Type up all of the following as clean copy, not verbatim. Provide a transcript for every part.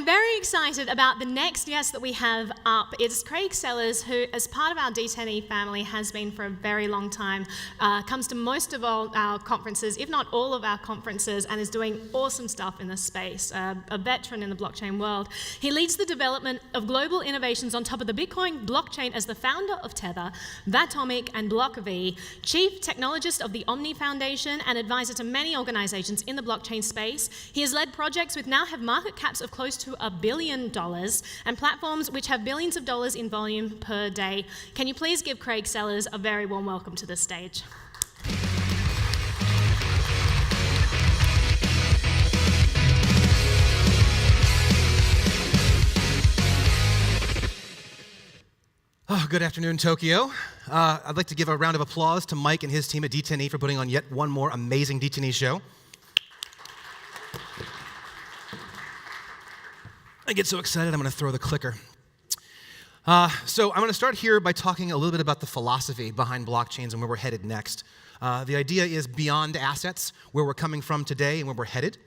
very excited about the next guest that we have up. It's Craig Sellars, who, as part of our D10E family, has been for a very long time, comes to most of all our conferences, if not all of our conferences, and is doing awesome stuff in this space, a veteran in the blockchain world. He leads the development of global innovations on top of the Bitcoin blockchain as the founder of Tether, Vatomic, and BlockV, chief technologist of the Omni Foundation, and advisor to many organizations in the blockchain space. He has led projects which now have market caps of close to $1 billion and platforms which have billions of dollars in volume per day. Can you please give Craig Sellars a very warm welcome to the stage? Oh, good afternoon, Tokyo. I'd like to give a round of applause to Mike and his team at D10E for putting on yet one more amazing D10E show. I get so excited, I'm going to throw the clicker. So I'm going to start here by talking a little bit about the philosophy behind blockchains and where we're headed next. The idea is beyond assets, where we're coming from today and where we're headed.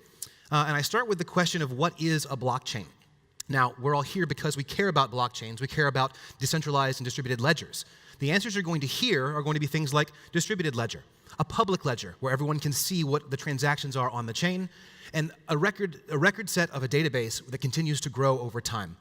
And I start with the question of what is a blockchain? Now, we're all here because we care about blockchains. We care about decentralized and distributed ledgers. The answers you're going to hear are going to be things like distributed ledger, a public ledger where everyone can see what the transactions are on the chain, and a record set of a database that continues to grow over time.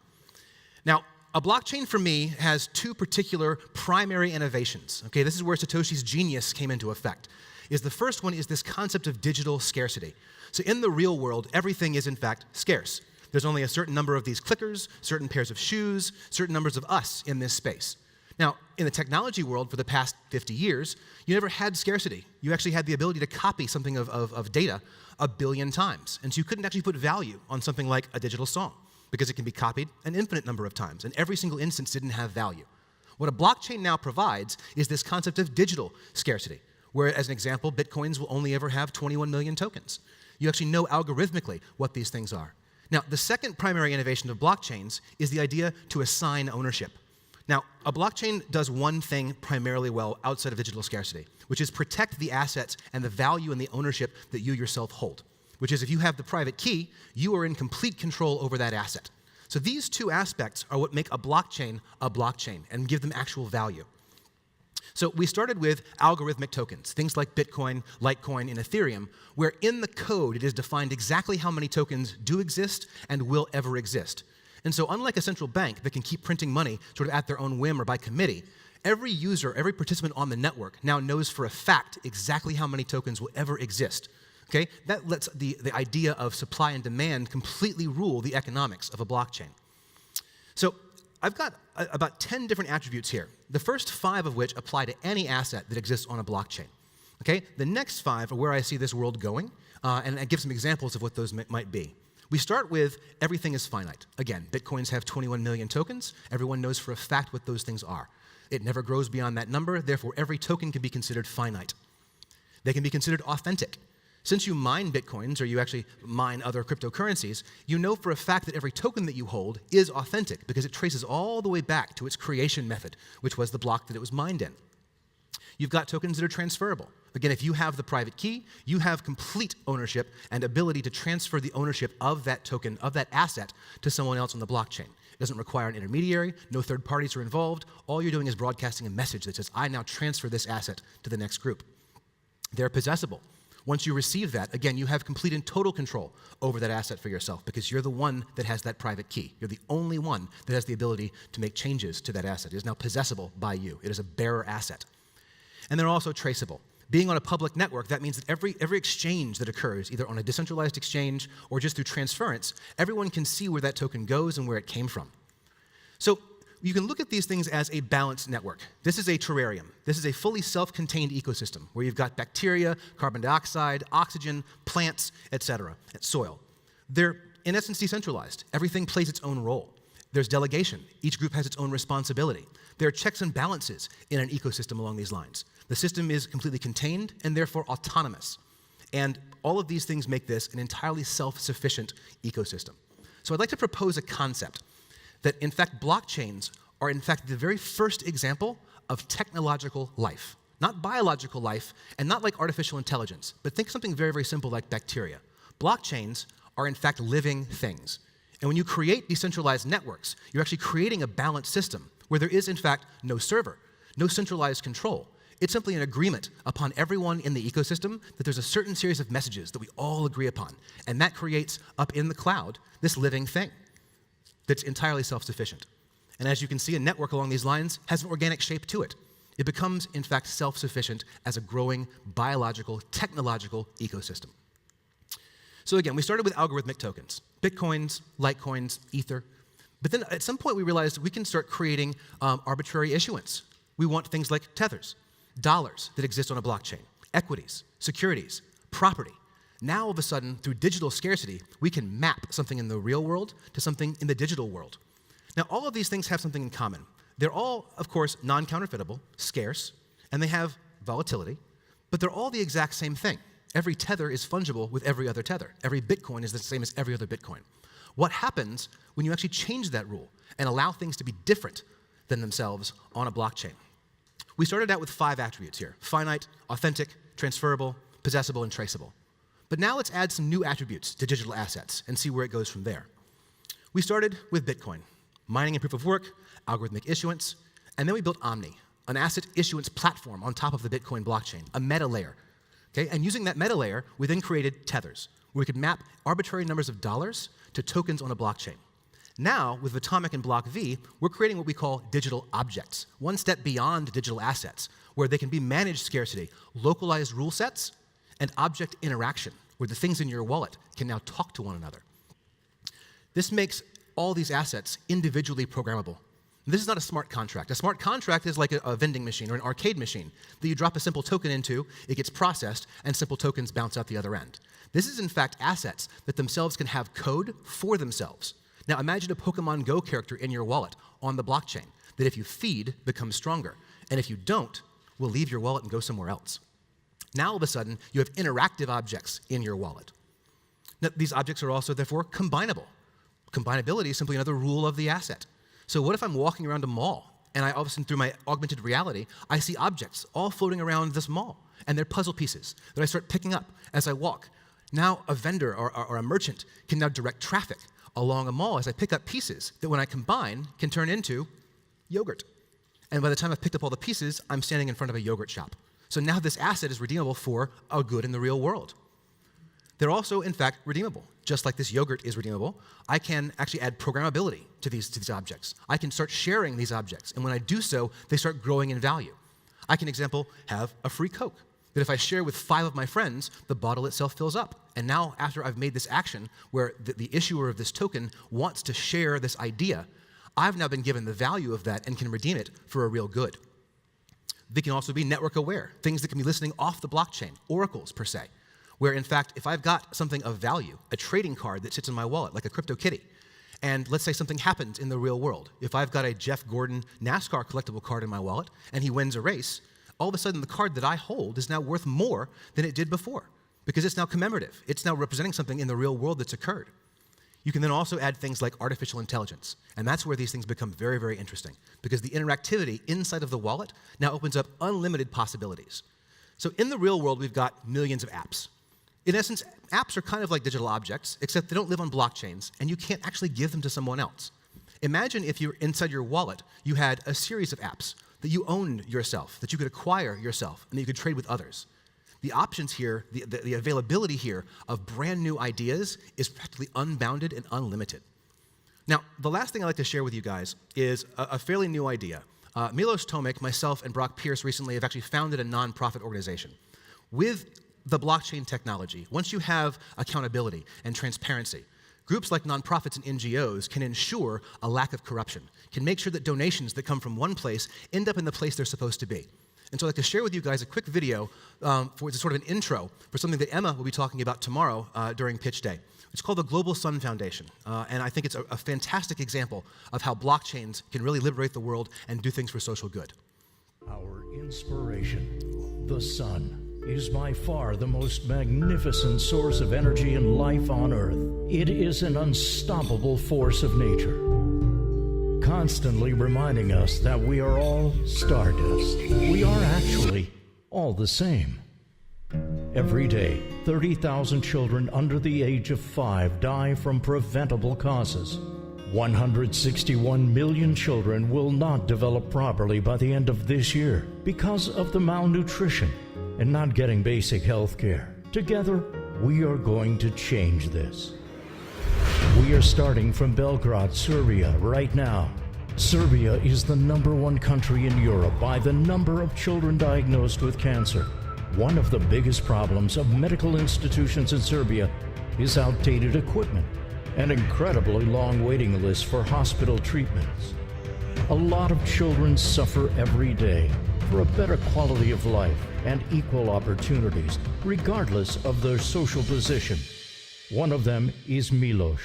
Now, a blockchain for me has two particular primary innovations. Okay, this is where Satoshi's genius came into effect. The first one is this concept of digital scarcity. So in the real world, everything is in fact scarce. There's only a certain number of these clickers, certain pairs of shoes, certain numbers of us in this space. Now, in the technology world for the past 50 years, you never had scarcity. You actually had the ability to copy something of data 1 billion times. And so you couldn't actually put value on something like a digital song because it can be copied an infinite number of times, and every single instance didn't have value. What a blockchain now provides is this concept of digital scarcity, where, as an example, Bitcoins will only ever have 21 million tokens. You actually know algorithmically what these things are. Now, the second primary innovation of blockchains is the idea to assign ownership. Now, a blockchain does one thing primarily well outside of digital scarcity, which is protect the assets and the value and the ownership that you yourself hold, which is if you have the private key, you are in complete control over that asset. So these two aspects are what make a blockchain and give them actual value. So we started with algorithmic tokens, things like Bitcoin, Litecoin, and Ethereum, where in the code it is defined exactly how many tokens do exist and will ever exist. And so unlike a central bank that can keep printing money sort of at their own whim or by committee, every user, every participant on the network now knows for a fact exactly how many tokens will ever exist. Okay? That lets the idea of supply and demand completely rule the economics of a blockchain. So I've got about 10 different attributes here, the first 5 of which apply to any asset that exists on a blockchain. Okay? The next 5 are where I see this world going, and I give some examples of what those might be. We start with everything is finite. Again, Bitcoins have 21 million tokens. Everyone knows for a fact what those things are. It never grows beyond that number, therefore every token can be considered finite. They can be considered authentic. Since you mine Bitcoins, or you actually mine other cryptocurrencies, you know for a fact that every token that you hold is authentic because it traces all the way back to its creation method, which was the block that it was mined in. You've got tokens that are transferable. Again, if you have the private key, you have complete ownership and ability to transfer the ownership of that token, of that asset, to someone else on the blockchain. It doesn't require an intermediary, no third parties are involved. All you're doing is broadcasting a message that says, I now transfer this asset to the next group. They're possessible. Once you receive that, again, you have complete and total control over that asset for yourself because you're the one that has that private key. You're the only one that has the ability to make changes to that asset. It is now possessible by you. It is a bearer asset. And they're also traceable. Being on a public network, that means that every exchange that occurs, either on a decentralized exchange or just through transference, everyone can see where that token goes and where it came from. So you can look at these things as a balanced network. This is a terrarium. This is a fully self-contained ecosystem where you've got bacteria, carbon dioxide, oxygen, plants, etc., and soil. They're, in essence, decentralized. Everything plays its own role. There's delegation. Each group has its own responsibility. There are checks and balances in an ecosystem along these lines. The system is completely contained and therefore autonomous. And all of these things make this an entirely self-sufficient ecosystem. So I'd like to propose a concept that, in fact, blockchains are, in fact, the very first example of technological life. Not biological life and not like artificial intelligence, but think something very, very simple like bacteria. Blockchains are, in fact, living things. And when you create decentralized networks, you're actually creating a balanced system where there is, in fact, no server, no centralized control. It's simply an agreement upon everyone in the ecosystem that there's a certain series of messages that we all agree upon. And that creates, up in the cloud, this living thing that's entirely self-sufficient. And as you can see, a network along these lines has an organic shape to it. It becomes, in fact, self-sufficient as a growing biological, technological ecosystem. So again, we started with algorithmic tokens, Bitcoins, Litecoins, Ether. But then at some point we realized we can start creating arbitrary issuance. We want things like tethers, dollars that exist on a blockchain, equities, securities, property. Now, all of a sudden, through digital scarcity, we can map something in the real world to something in the digital world. Now, all of these things have something in common. They're all, of course, non-counterfeitable, scarce, and they have volatility, but they're all the exact same thing. Every tether is fungible with every other tether. Every Bitcoin is the same as every other Bitcoin. What happens when you actually change that rule and allow things to be different than themselves on a blockchain? We started out with 5 attributes here: finite, authentic, transferable, possessible, and traceable. But now let's add some new attributes to digital assets and see where it goes from there. We started with Bitcoin, mining and proof of work, algorithmic issuance, and then we built Omni, an asset issuance platform on top of the Bitcoin blockchain, a meta layer. Okay? And using that meta layer, we then created tethers, where we could map arbitrary numbers of dollars to tokens on a blockchain. Now, with Atomic and Block V, we're creating what we call digital objects, one step beyond digital assets, where they can be managed scarcity, localized rule sets, and object interaction, where the things in your wallet can now talk to one another. This makes all these assets individually programmable. This is not a smart contract. A smart contract is like a vending machine or an arcade machine that you drop a simple token into, it gets processed, and simple tokens bounce out the other end. This is, in fact, assets that themselves can have code for themselves. Now, imagine a Pokemon Go character in your wallet on the blockchain that if you feed, becomes stronger, and if you don't, will leave your wallet and go somewhere else. Now, all of a sudden, you have interactive objects in your wallet. Now, these objects are also, therefore, combinable. Combinability is simply another rule of the asset. So what if I'm walking around a mall, and all of a sudden, through my augmented reality, I see objects all floating around this mall, and they're puzzle pieces that I start picking up as I walk. Now, a vendor or a merchant can now direct traffic along a mall as I pick up pieces that, when I combine, can turn into yogurt. And by the time I've picked up all the pieces, I'm standing in front of a yogurt shop. So now this asset is redeemable for a good in the real world. They're also, in fact, redeemable. Just like this yogurt is redeemable, I can actually add programmability to these objects. I can start sharing these objects, and when I do so, they start growing in value. I can, example, have a free Coke that if I share with 5 of my friends, the bottle itself fills up. And now, after I've made this action where the issuer of this token wants to share this idea, I've now been given the value of that and can redeem it for a real good. They can also be network aware, things that can be listening off the blockchain, oracles per se, where in fact, if I've got something of value, a trading card that sits in my wallet, like a CryptoKitty, and let's say something happens in the real world. If I've got a Jeff Gordon NASCAR collectible card in my wallet, and he wins a race, all of a sudden the card that I hold is now worth more than it did before, because it's now commemorative. It's now representing something in the real world that's occurred. You can then also add things like artificial intelligence, and that's where these things become very, very interesting, because the interactivity inside of the wallet now opens up unlimited possibilities. So in the real world, we've got millions of apps. In essence, apps are kind of like digital objects, except they don't live on blockchains, and you can't actually give them to someone else. Imagine if you're inside your wallet, you had a series of apps that you owned yourself, that you could acquire yourself, and that you could trade with others. The options here, the availability here of brand new ideas is practically unbounded and unlimited. Now, the last thing I'd like to share with you guys is a fairly new idea. Milos Tomic, myself, and Brock Pierce recently have actually founded a nonprofit organization. With the blockchain technology, once you have accountability and transparency, groups like nonprofits and NGOs can ensure a lack of corruption, can make sure that donations that come from one place end up in the place they're supposed to be. And so I'd like to share with you guys a quick video for sort of an intro for something that Emma will be talking about tomorrow during Pitch Day. It's called the Global Sun Foundation, and I think it's a fantastic example of how blockchains can really liberate the world and do things for social good. Our inspiration, the sun, is by far the most magnificent source of energy and life on Earth. It is an unstoppable force of nature, constantly reminding us that we are all stardust. We are actually all the same. Every day, 30,000 children under the age of 5 die from preventable causes. 161 million children will not develop properly by the end of this year because of the malnutrition and not getting basic health care. Together, we are going to change this. We are starting from Belgrade, Serbia, right now. Serbia is the #1 country in Europe by the number of children diagnosed with cancer. One of the biggest problems of medical institutions in Serbia is outdated equipment and incredibly long waiting lists for hospital treatments. A lot of children suffer every day for a better quality of life and equal opportunities, regardless of their social position. One of them is Milos.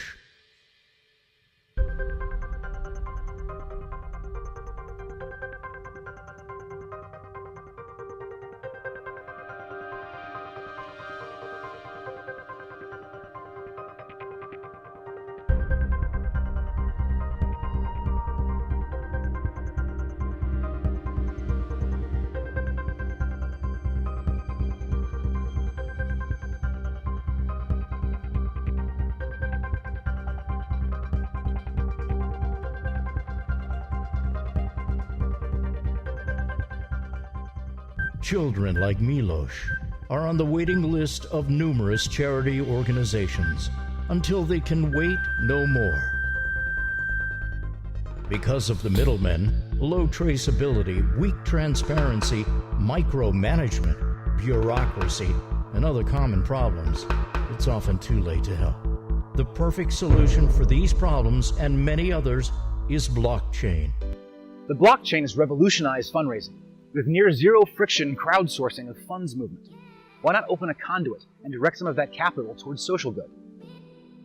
Children like Milos are on the waiting list of numerous charity organizations until they can wait no more. Because of the middlemen, low traceability, weak transparency, micromanagement, bureaucracy, and other common problems, it's often too late to help. The perfect solution for these problems and many others is blockchain. The blockchain has revolutionized fundraising with near zero friction crowdsourcing of funds movement. Why not open a conduit and direct some of that capital towards social good?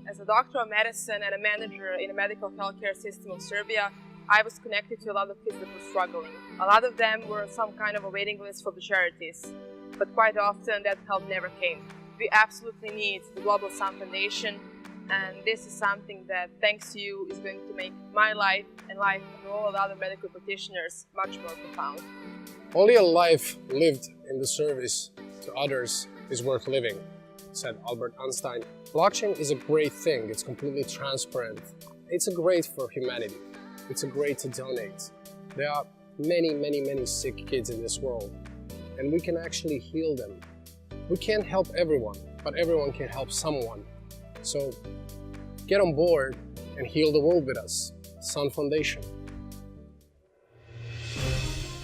As a doctor of medicine and a manager in a medical healthcare system of Serbia, I was connected to a lot of kids that were struggling. A lot of them were on some kind of a waiting list for the charities, but quite often that help never came. We absolutely need the Global Sun Foundation, and this is something that, thanks to you, is going to make my life and life of all the other medical practitioners much more profound. Only a life lived in the service to others is worth living, said Albert Einstein. Blockchain is a great thing. It's completely transparent. It's great for humanity. It's great to donate. There are many sick kids in this world, and we can actually heal them. We can't help everyone, but everyone can help someone. So get on board and heal the world with us. Sun Foundation.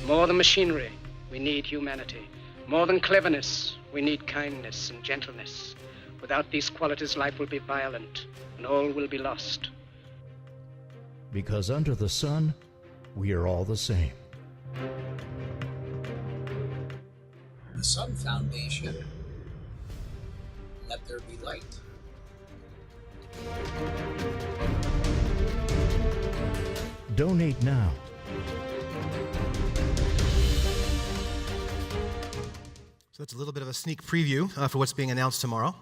More than machinery, we need humanity. More than cleverness, we need kindness and gentleness. Without these qualities, life will be violent, and all will be lost. Because under the sun, we are all the same. The Sun Foundation. Let there be light. Donate now. So that's a little bit of a sneak preview for what's being announced tomorrow.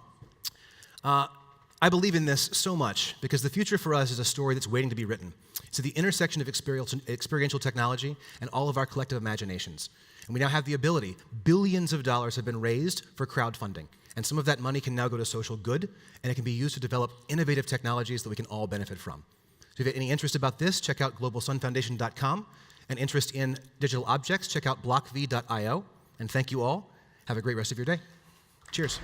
I believe in this so much because the future for us is a story that's waiting to be written. It's at the intersection of experiential technology and all of our collective imaginations. And we now have the ability, billions of dollars have been raised for crowdfunding. And some of that money can now go to social good, and it can be used to develop innovative technologies that we can all benefit from. So if you have any interest about this, check out globalsunfoundation.com. And interest in digital objects, check out blockv.io. And thank you all. Have a great rest of your day. Cheers.